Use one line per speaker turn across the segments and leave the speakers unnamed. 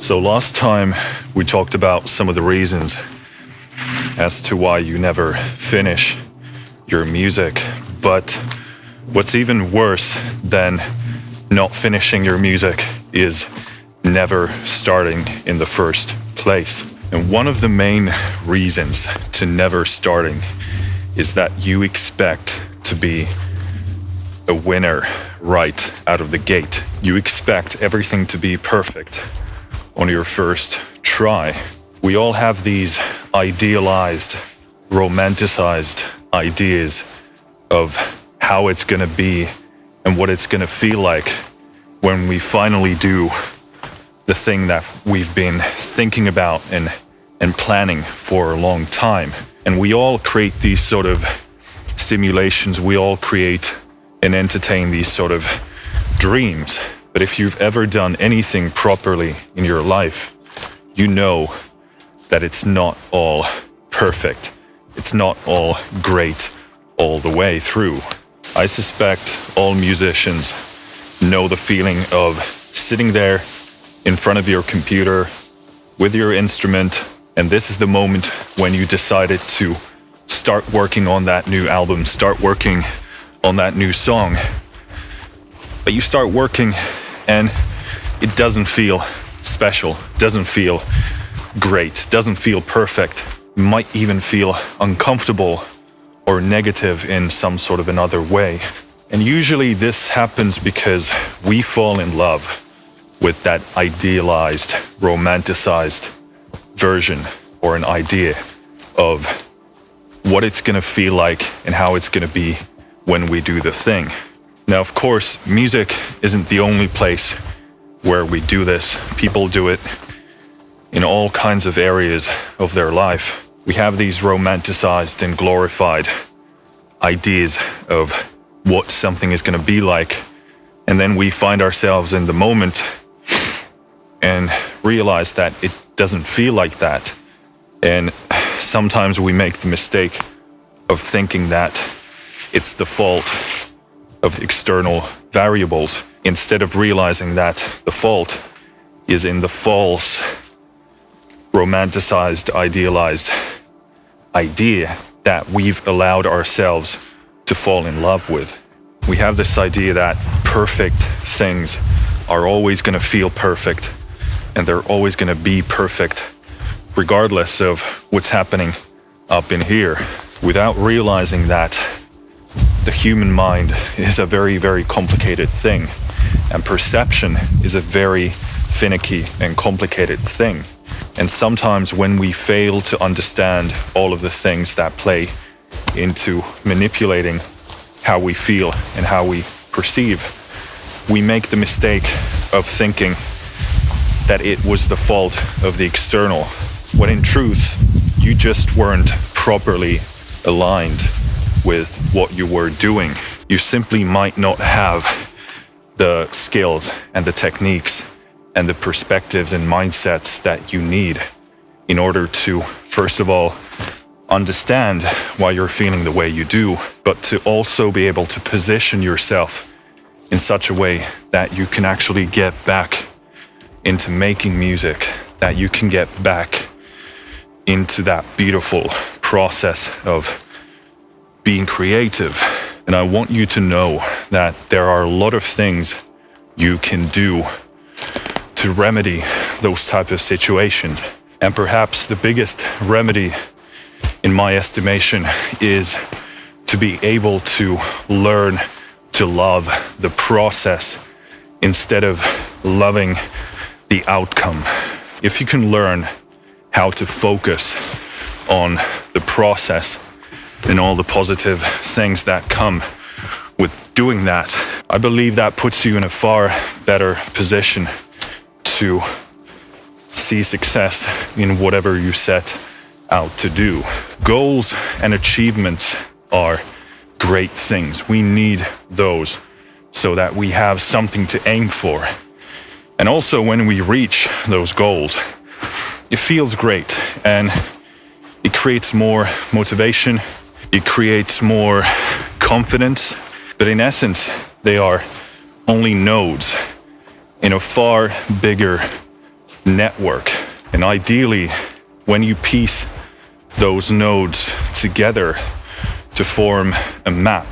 So last time we talked about some of the reasons as to why you never finish your music. But what's even worse than not finishing your music is never starting in the first place. And one of the main reasons to never starting is that you expect to be a winner right out of the gate. You expect everything to be perfect on your first try. We all have these idealized, romanticized ideas of how it's gonna be and what it's gonna feel like when we finally do the thing that we've been thinking about and planning for a long time. And we all create these sort of simulations, we all create and entertain these sort of dreams. But if you've ever done anything properly in your life, you know that it's not all perfect. It's not all great all the way through. I suspect all musicians know the feeling of sitting there in front of your computer with your instrument, and this is the moment when you decided to start working on that new album, start working on that new song. But you start working and it doesn't feel special, doesn't feel great, doesn't feel perfect, might even feel uncomfortable or negative in some sort of another way. And usually this happens because we fall in love with that idealized, romanticized version or an idea of what it's gonna feel like and how it's gonna be when we do the thing. Now, of course, music isn't the only place where we do this. People do it in all kinds of areas of their life. We have these romanticized and glorified ideas of what something is going to be like. And then we find ourselves in the moment and realize that it doesn't feel like that. And sometimes we make the mistake of thinking that it's the fault of external variables, instead of realizing that the fault is in the false, romanticized, idealized idea that we've allowed ourselves to fall in love with. We have this idea that perfect things are always going to feel perfect and they're always going to be perfect regardless of what's happening up in here, without realizing that the human mind is a very, very complicated thing, and perception is a very finicky and complicated thing. And sometimes when we fail to understand all of the things that play into manipulating how we feel and how we perceive, we make the mistake of thinking that it was the fault of the external, when in truth, you just weren't properly aligned with what you were doing. You simply might not have the skills and the techniques and the perspectives and mindsets that you need in order to, first of all, understand why you're feeling the way you do, but to also be able to position yourself in such a way that you can actually get back into making music, that you can get back into that beautiful process of being creative. And I want you to know that there are a lot of things you can do to remedy those type of situations. And perhaps the biggest remedy, in my estimation, is to be able to learn to love the process instead of loving the outcome. If you can learn how to focus on the process and all the positive things that come with doing that, I believe that puts you in a far better position to see success in whatever you set out to do. Goals and achievements are great things. We need those so that we have something to aim for. And also when we reach those goals, it feels great and it creates more motivation, it creates more confidence, but in essence, they are only nodes in a far bigger network. And ideally, when you piece those nodes together to form a map,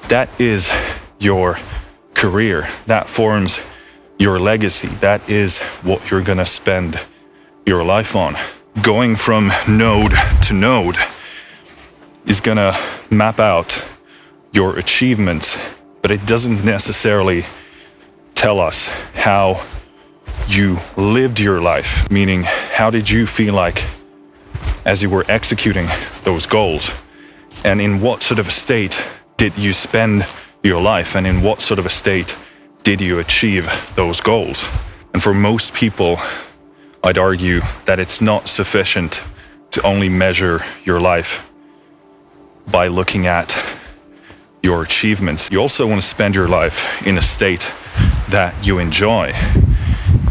that is your career. That forms your legacy. That is what you're gonna spend your life on. Going from node to node is gonna map out your achievements, but it doesn't necessarily tell us how you lived your life, meaning how did you feel like as you were executing those goals, and in what sort of a state did you spend your life, and in what sort of a state did you achieve those goals. And for most people, I'd argue that it's not sufficient to only measure your life by looking at your achievements. You also want to spend your life in a state that you enjoy.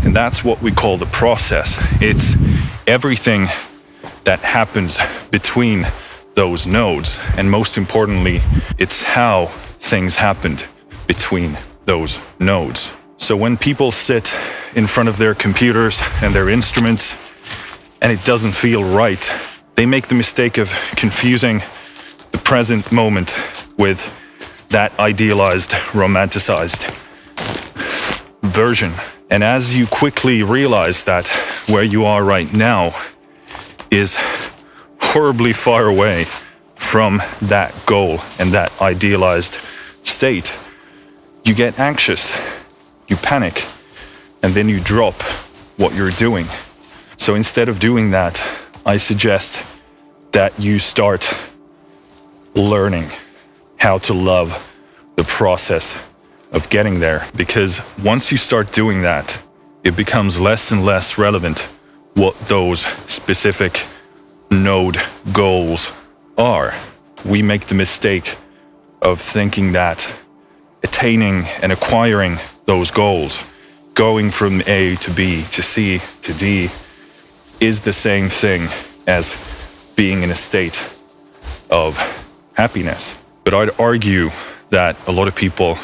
And that's what we call the process. It's everything that happens between those nodes. And most importantly, it's how things happened between those nodes. So when people sit in front of their computers and their instruments and it doesn't feel right, they make the mistake of confusing the present moment with that idealized, romanticized version. And as you quickly realize that where you are right now is horribly far away from that goal and that idealized state, you get anxious, you panic, and then you drop what you're doing. So instead of doing that, I suggest that you start learning how to love the process of getting there. Because once you start doing that, it becomes less and less relevant what those specific node goals are. We make the mistake of thinking that attaining and acquiring those goals, going from A to B to C to D, is the same thing as being in a state of happiness. But I'd argue that a lot of people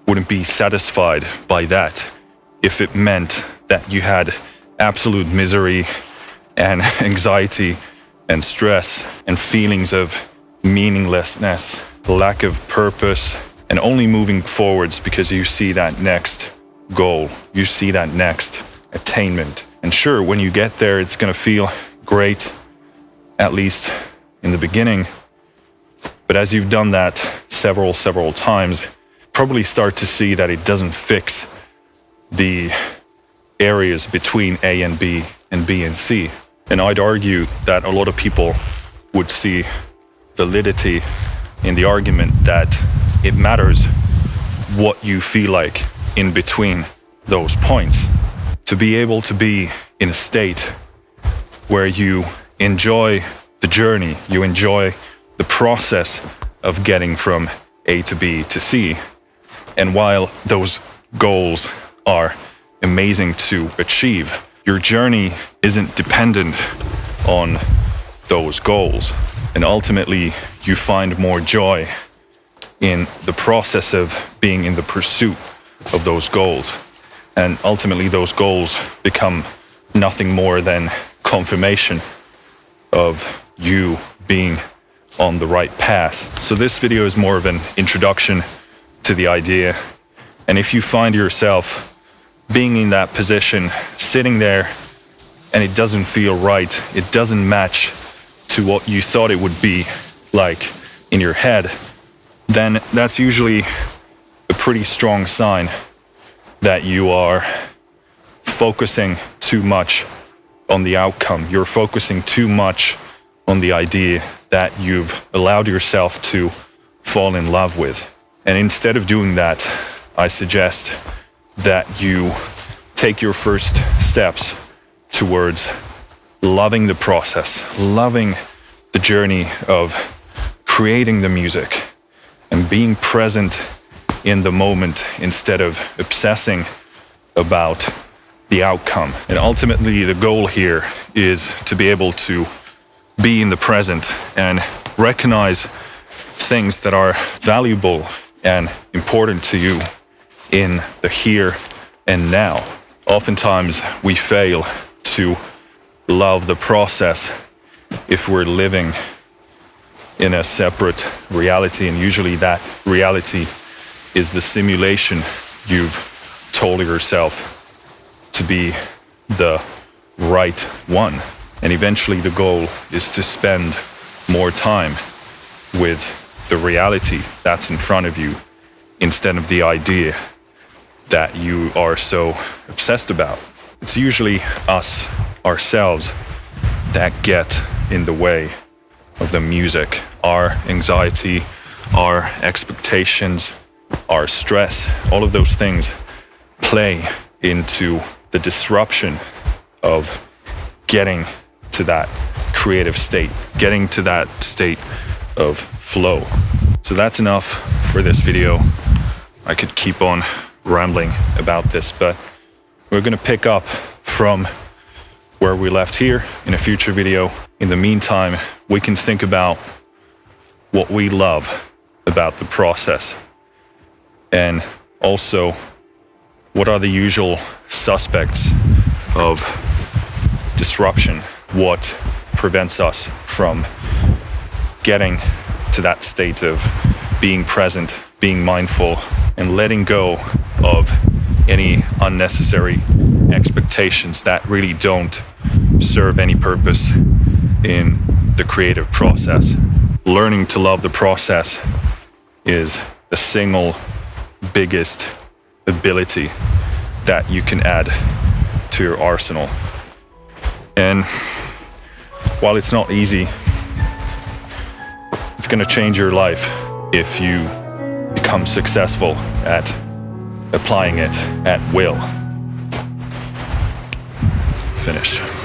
wouldn't be satisfied by that if it meant that you had absolute misery and anxiety and stress and feelings of meaninglessness, lack of purpose, and only moving forwards because you see that next goal, you see that next attainment. And sure, when you get there, it's going to feel great, at least in the beginning. But as you've done that several times, probably start to see that it doesn't fix the areas between A and B and C. And I'd argue that a lot of people would see validity in the argument that it matters what you feel like in between those points. To be able to be in a state where you enjoy the journey, you enjoy the process of getting from A to B to C. And while those goals are amazing to achieve, your journey isn't dependent on those goals. And ultimately, you find more joy in the process of being in the pursuit of those goals. And ultimately, those goals become nothing more than confirmation of you being on the right path. So this video is more of an introduction to the idea. And if you find yourself being in that position, sitting there, and it doesn't feel right, it doesn't match to what you thought it would be like in your head, then that's usually a pretty strong sign that you are focusing too much on the outcome. You're focusing too much on the idea that you've allowed yourself to fall in love with. And instead of doing that, I suggest that you take your first steps towards loving the process, loving the journey of creating the music, and being present in the moment instead of obsessing about the outcome. And ultimately, the goal here is to be able to be in the present and recognize things that are valuable and important to you in the here and now. Oftentimes we fail to love the process if we're living in a separate reality, and usually that reality is the simulation you've told yourself to be the right one. And eventually the goal is to spend more time with the reality that's in front of you instead of the idea that you are so obsessed about. It's usually us, ourselves, that get in the way of the music. Our anxiety, our expectations, our stress, all of those things play into the disruption of getting to that creative state, getting to that state of flow. So that's enough for this video. I could keep on rambling about this, but we're going to pick up from where we left here in a future video. In the meantime, we can think about what we love about the process, and also what are the usual suspects of disruption, what prevents us from getting to that state of being present, being mindful, and letting go of any unnecessary expectations that really don't serve any purpose in the creative process. Learning to love the process is the single biggest ability that you can add to your arsenal. And while it's not easy, it's going to change your life if you become successful at applying it at will. Finish.